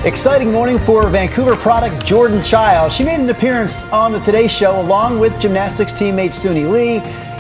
Exciting morning for Vancouver product Jordan Chiles. She made an appearance on the Today Show along with gymnastics teammate Suni Lee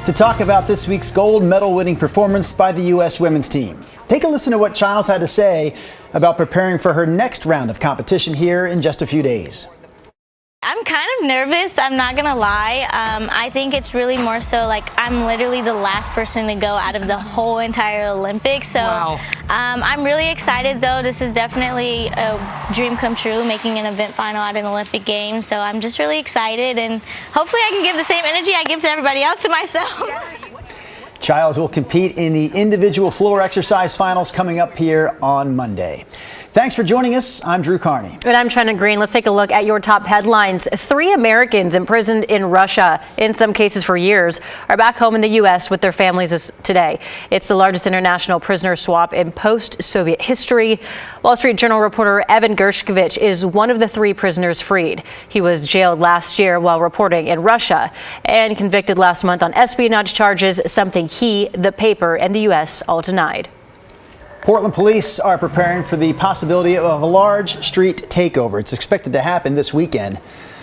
to talk about this week's gold medal winning performance by the U.S. women's team. Take a listen to what Chiles had to say about preparing for her next round of competition here in just a few days. I'm kind of nervous, I'm not gonna lie. I think it's really more so like I'm literally the last person to go out of the whole entire Olympics. So wow. I'm really excited though. This is definitely a dream come true, making an event final at an Olympic Games. So I'm just really excited, and hopefully I can give the same energy I give to everybody else to myself. Chiles will compete in the individual floor exercise finals coming up here on Monday. Thanks for joining us. I'm Drew Carney. And I'm Trina Green. Let's take a look at your top headlines. 3 Americans imprisoned in Russia, in some cases for years, are back home in the U.S. with their families today. It's the largest international prisoner swap in post-Soviet history. Wall Street Journal reporter Evan Gershkovich is one of the 3 prisoners freed. He was jailed last year while reporting in Russia and convicted last month on espionage charges, something he, the paper, and the U.S. all denied. Portland police are preparing for the possibility of a large street takeover. It's expected to happen this weekend.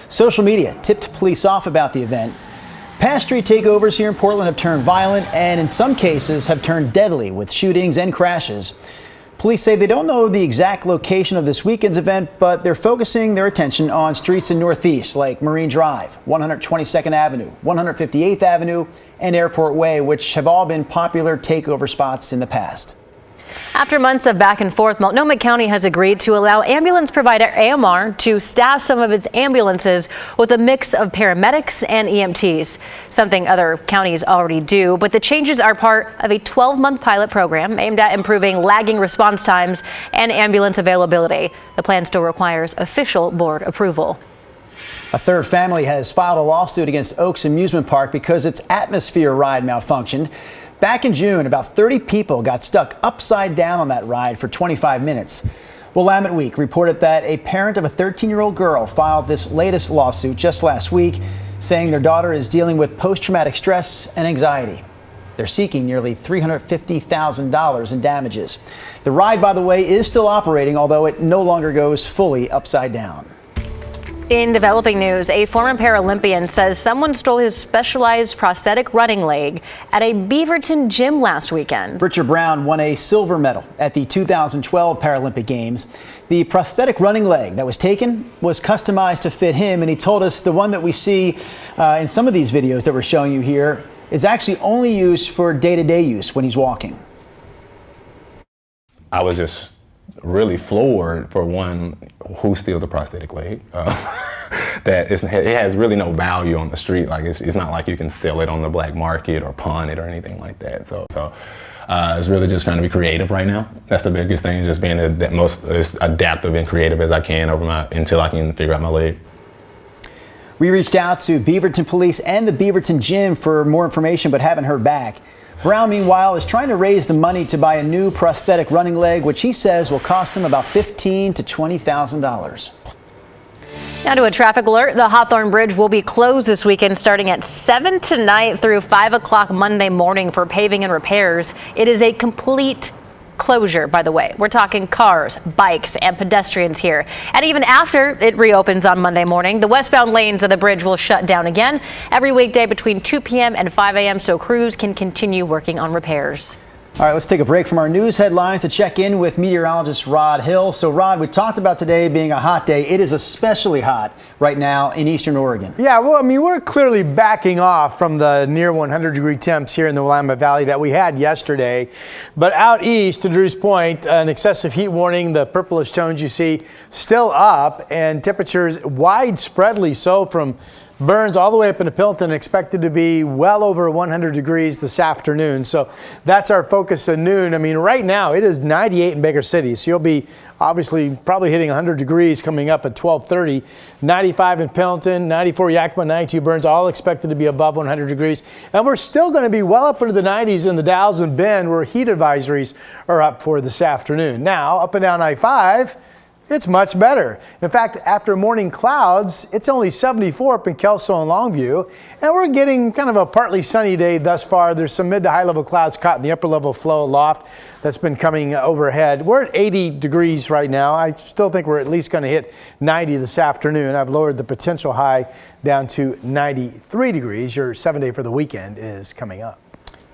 Social media tipped police off about the event. Past street takeovers here in Portland have turned violent and in some cases have turned deadly with shootings and crashes. Police say they don't know the exact location of this weekend's event, but they're focusing their attention on streets in Northeast like Marine Drive, 122nd Avenue, 158th Avenue, and Airport Way, which have all been popular takeover spots in the past. After months of back and forth, Multnomah County has agreed to allow ambulance provider AMR to staff some of its ambulances with a mix of paramedics and EMTs, something other counties already do. But the changes are part of a 12-month pilot program aimed at improving lagging response times and ambulance availability. The plan still requires official board approval. A third family has filed a lawsuit against Oaks Amusement Park because its Atmosphere ride malfunctioned. Back in June, about 30 people got stuck upside down on that ride for 25 minutes. Willamette Week reported that a parent of a 13-year-old girl filed this latest lawsuit just last week, saying their daughter is dealing with post-traumatic stress and anxiety. They're seeking nearly $350,000 in damages. The ride, by the way, is still operating, although it no longer goes fully upside down. In developing news, a former Paralympian says someone stole his specialized prosthetic running leg at a Beaverton gym last weekend. Richard Brown won a silver medal at the 2012 Paralympic Games. The prosthetic running leg that was taken was customized to fit him, and he told us the one that we see in some of these videos that we're showing you here is actually only used for day-to-day use when he's walking. I was just really floored, for one, who steals a prosthetic leg. That it has really no value on the street. Like it's not like you can sell it on the black market or pawn it or anything like that. So it's really just trying to be creative right now. That's the biggest thing, just being the most as adaptive and creative as I can until I can figure out my leg. We reached out to Beaverton Police and the Beaverton Gym for more information, but haven't heard back. Brown, meanwhile, is trying to raise the money to buy a new prosthetic running leg, which he says will cost him about $15,000 to $20,000. Now to a traffic alert. The Hawthorne Bridge will be closed this weekend starting at 7 tonight through 5 o'clock Monday morning for paving and repairs. It is a complete closure, by the way. We're talking cars, bikes, and pedestrians here. And even after it reopens on Monday morning, the westbound lanes of the bridge will shut down again every weekday between 2 p.m. and 5 a.m. so crews can continue working on repairs. All right, let's take a break from our news headlines to check in with meteorologist Rod Hill. So, Rod, we talked about today being a hot day. It is especially hot right now in eastern Oregon. Yeah, well, I mean, we're clearly backing off from the near 100-degree temps here in the Willamette Valley that we had yesterday. But out east, to Drew's point, an excessive heat warning, the purplish tones you see still up, and temperatures widespreadly so from Burns all the way up into Pilton, expected to be well over 100 degrees this afternoon. So that's our focus at noon. I mean, right now it is 98 in Baker City. So you'll be obviously probably hitting 100 degrees coming up at 12:30. 95 in Pilton, 94 Yakima, 92 Burns, all expected to be above 100 degrees. And we're still going to be well up into the 90s in the Dalles and Bend, where heat advisories are up for this afternoon. Now, up and down I-5, It's much better. In fact, after morning clouds, it's only 74 up in Kelso and Longview, and we're getting kind of a partly sunny day thus far. There's some mid to high level clouds caught in the upper level flow aloft that's been coming overhead. We're at 80 degrees right now. I still think we're at least going to hit 90 this afternoon. I've lowered the potential high down to 93 degrees. Your 7-day for the weekend is coming up.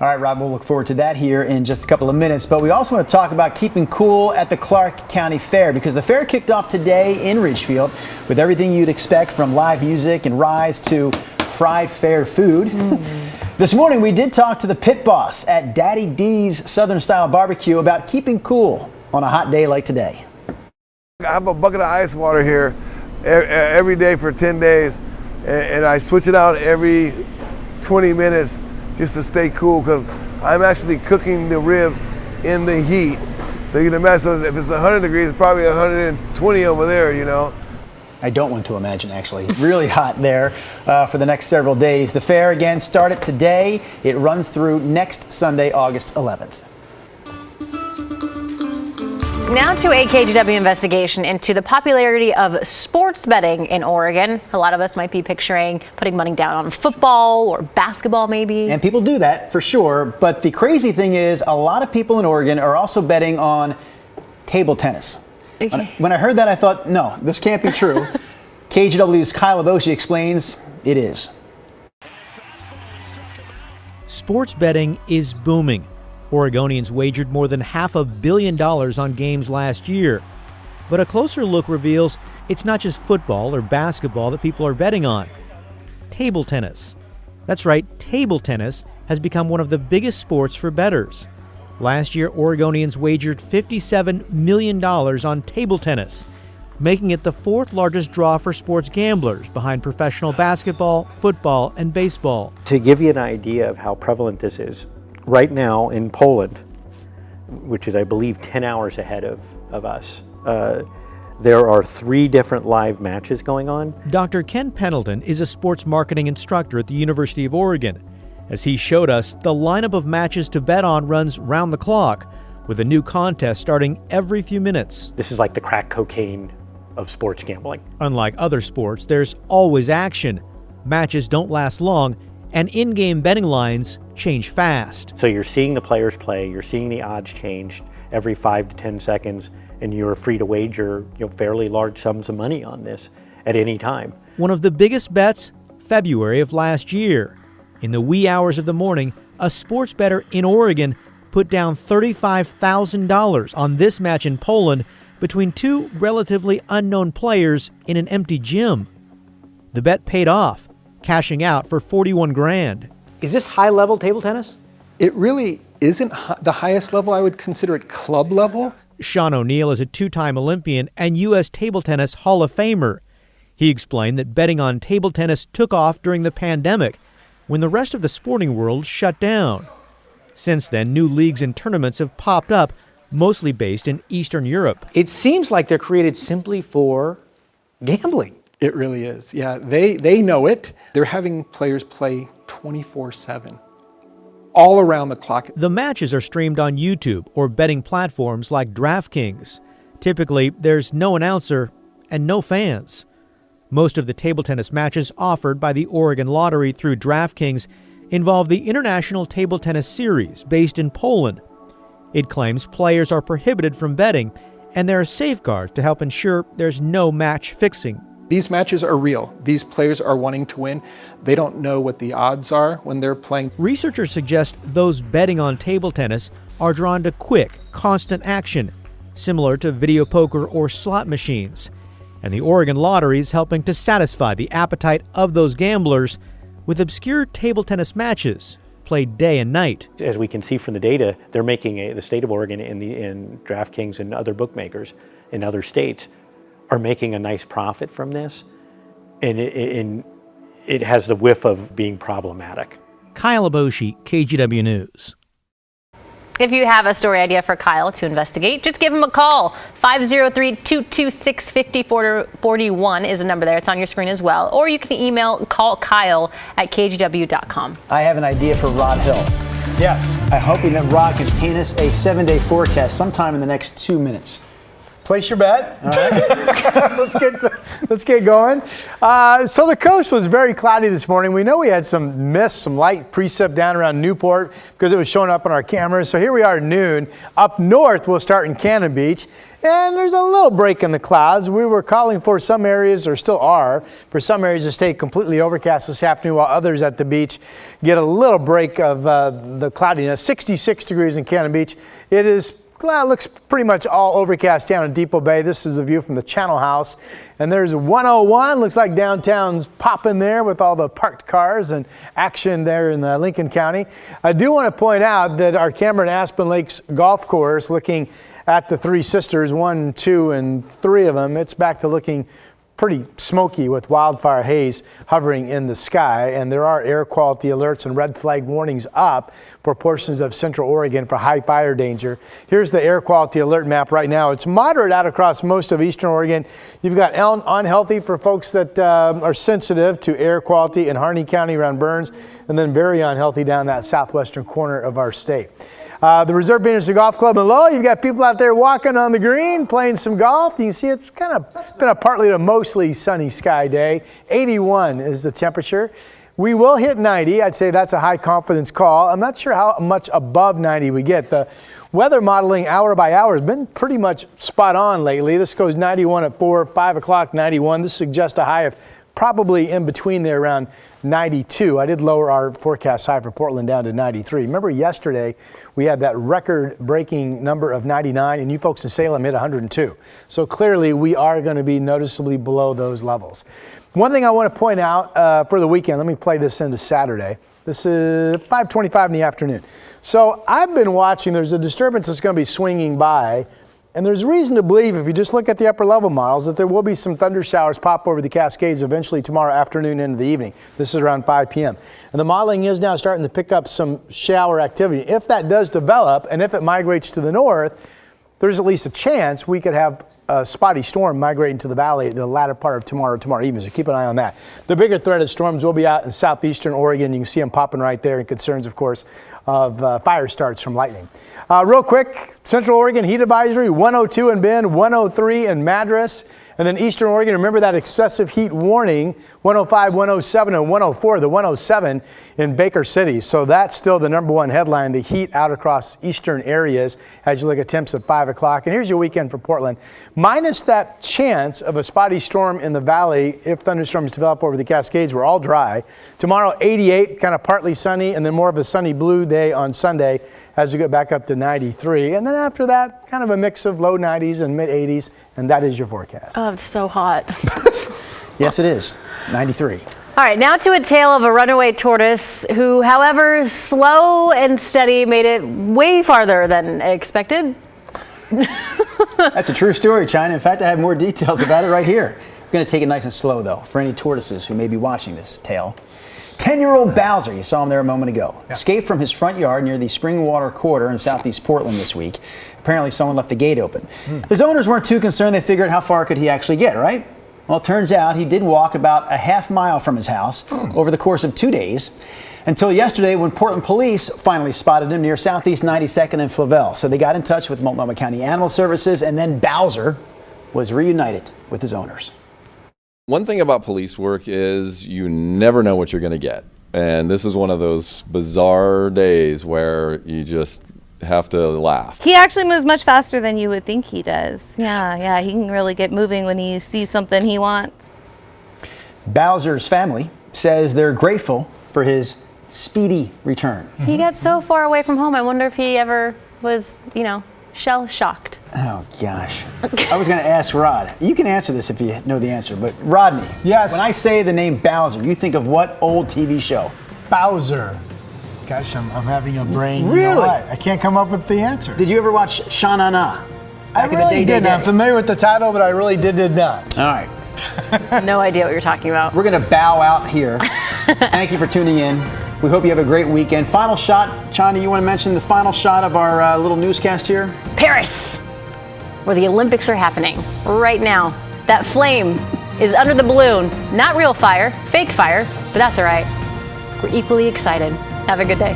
All right, Rob, we'll look forward to that here in just a couple of minutes. But we also want to talk about keeping cool at the Clark County Fair, because the fair kicked off today in Ridgefield with everything you'd expect, from live music and rides to fried fair food. This morning, we did talk to the pit boss at Daddy D's Southern Style Barbecue about keeping cool on a hot day like today. I have a bucket of ice water here every day for 10 days, and I switch it out every 20 minutes just to stay cool, because I'm actually cooking the ribs in the heat. So you can imagine, if it's 100 degrees, it's probably 120 over there, you know. I don't want to imagine, actually. Really hot there for the next several days. The fair, again, started today. It runs through next Sunday, August 11th. Now to a KGW investigation into the popularity of sports betting in Oregon. A lot of us might be picturing putting money down on football or basketball, maybe. And people do that for sure. But the crazy thing is, a lot of people in Oregon are also betting on table tennis. Okay. When I heard that, I thought, no, this can't be true. KGW's Kyle Aboshi explains it is. Sports betting is booming. Oregonians wagered more than $500 million on games last year. But a closer look reveals it's not just football or basketball that people are betting on. Table tennis. That's right, table tennis has become one of the biggest sports for bettors. Last year, Oregonians wagered $57 million on table tennis, making it the fourth largest draw for sports gamblers, behind professional basketball, football, and baseball. To give you an idea of how prevalent this is, right now in Poland, which is, I believe, 10 hours ahead of us, there are 3 different live matches going on. Dr. Ken Pendleton is a sports marketing instructor at the University of Oregon. As he showed us, the lineup of matches to bet on runs round the clock, with a new contest starting every few minutes. This is like the crack cocaine of sports gambling. Unlike other sports, there's always action. Matches don't last long, and in-game betting lines change fast. So you're seeing the players play, you're seeing the odds change every 5 to 10 seconds, and you're free to wager, fairly large sums of money on this at any time. One of the biggest bets, February of last year. In the wee hours of the morning, a sports bettor in Oregon put down $35,000 on this match in Poland between 2 relatively unknown players in an empty gym. The bet paid off, cashing out for $41 grand. Is this high-level table tennis? It really isn't the highest level. I would consider it club level. Sean O'Neill is a 2-time Olympian and U.S. Table Tennis Hall of Famer. He explained that betting on table tennis took off during the pandemic, when the rest of the sporting world shut down. Since then, new leagues and tournaments have popped up, mostly based in Eastern Europe. It seems like they're created simply for gambling. It really is. Yeah, they know it. They're having players play 24/7, all around the clock. The matches are streamed on YouTube or betting platforms like DraftKings. Typically, there's no announcer and no fans. Most of the table tennis matches offered by the Oregon Lottery through DraftKings involve the International Table Tennis Series based in Poland. It claims players are prohibited from betting, and there are safeguards to help ensure there's no match fixing. These matches are real. These players are wanting to win. They don't know what the odds are when they're playing. Researchers suggest those betting on table tennis are drawn to quick, constant action, similar to video poker or slot machines. And the Oregon Lottery is helping to satisfy the appetite of those gamblers with obscure table tennis matches played day and night. As we can see from the data, they're making the state of Oregon in DraftKings and other bookmakers in other states are making a nice profit from this, and it has the whiff of being problematic. Kyle Aboshi, KGW News. If you have a story idea for Kyle to investigate, just give him a call. 503-226-5441 is the number there. It's on your screen as well. Or you can email callkyle@kgw.com. I have an idea for Rod Hill. Yes. I'm hoping that Rod can paint us a 7-day forecast sometime in the next 2 minutes. Place your bet. All right. let's get going. So the coast was very cloudy this morning. We know we had some mist, some light precip down around Newport because it was showing up on our cameras. So here we are at noon. Up north, we'll start in Cannon Beach. And there's a little break in the clouds. We were calling for some areas, or still are, for some areas to stay completely overcast this afternoon, while others at the beach get a little break of the cloudiness. 66 degrees in Cannon Beach. Looks pretty much all overcast down in Depot Bay. This is a view from the Channel House. And there's 101. Looks like downtown's popping there with all the parked cars and action there in Lincoln County. I do want to point out that our camera in Aspen Lakes Golf Course, looking at the Three Sisters, 1, 2, and 3 of them, it's back to looking pretty smoky with wildfire haze hovering in the sky, and there are air quality alerts and red flag warnings up for portions of Central Oregon for high fire danger. Here's the air quality alert map right now. It's moderate out across most of Eastern Oregon. You've got unhealthy for folks that are sensitive to air quality in Harney County around Burns, and then very unhealthy down that southwestern corner of our state. The Reserve Venus Golf Club in Lowell, you've got people out there walking on the green, playing some golf. You can see it's been a partly to mostly sunny sky day. 81 is the temperature. We will hit 90. I'd say that's a high confidence call. I'm not sure how much above 90 we get. The weather modeling hour by hour has been pretty much spot on lately. This goes 91 at 4, 5 o'clock, 91. This suggests a high of probably in between there around 92. I did lower our forecast high for Portland down to 93. Remember yesterday we had that record-breaking number of 99, and you folks in Salem hit 102. So clearly we are going to be noticeably below those levels. One thing I want to point out for the weekend, let me play this into Saturday. This is 5:25 in the afternoon. So I've been watching, there's a disturbance that's going to be swinging by. And there's reason to believe, if you just look at the upper level models, that there will be some thunder showers pop over the Cascades eventually tomorrow afternoon into the evening. This is around 5 p.m. And the modeling is now starting to pick up some shower activity. If that does develop, and if it migrates to the north, there's at least a chance we could have a spotty storm migrating to the valley the latter part of tomorrow evening. So keep an eye on that. The bigger threat of storms will be out in southeastern Oregon. You can see them popping right there, and concerns, of course, of fire starts from lightning. Real quick, Central Oregon heat advisory, 102 in Bend, 103 in Madras. And then Eastern Oregon, remember that excessive heat warning, 105, 107, and 104, the 107 in Baker City. So that's still the number one headline, the heat out across eastern areas as you look at temps at 5 o'clock. And here's your weekend for Portland. Minus that chance of a spotty storm in the valley if thunderstorms develop over the Cascades, we're all dry. Tomorrow, 88, kind of partly sunny, and then more of a sunny blue day on Sunday as we get back up to 93. And then after that, kind of a mix of low 90s and mid 80s, and that is your forecast. Oh, it's so hot. Yes, it is. 93. All right, now to a tale of a runaway tortoise who, however, slow and steady, made it way farther than expected. That's a true story, China. In fact, I have more details about it right here. I'm going to take it nice and slow, though, for any tortoises who may be watching this tale. 10-year-old Bowser, you saw him there a moment ago, escaped from his front yard near the Springwater Quarter in southeast Portland this week. Apparently someone left the gate open. His owners weren't too concerned. They figured, how far could he actually get, right? Well, it turns out he did walk about a half mile from his house over the course of 2 days, until yesterday when Portland police finally spotted him near southeast 92nd and Flavel. So they got in touch with Multnomah County Animal Services, and then Bowser was reunited with his owners. One thing about police work is you never know what you're going to get. And this is one of those bizarre days where you just have to laugh. He actually moves much faster than you would think he does. Yeah, he can really get moving when he sees something he wants. Bowser's family says they're grateful for his speedy return. He got so far away from home. I wonder if he ever was, shell-shocked. Oh, gosh. I was going to ask Rod. You can answer this if you know the answer, but Rodney. Yes. When I say the name Bowser, you think of what old TV show? Bowser. Gosh, I'm having a brain. Really? You know what? I can't come up with the answer. Did you ever watch Sha-Na-Na? I really didn't. I'm familiar with the title, but I really did not. All right. No idea what you're talking about. We're going to bow out here. Thank you for tuning in. We hope you have a great weekend. Final shot. Chanda, you want to mention the final shot of our little newscast here? Paris, where the Olympics are happening right now. That flame is under the balloon. Not real fire, fake fire, but that's all right. We're equally excited. Have a good day.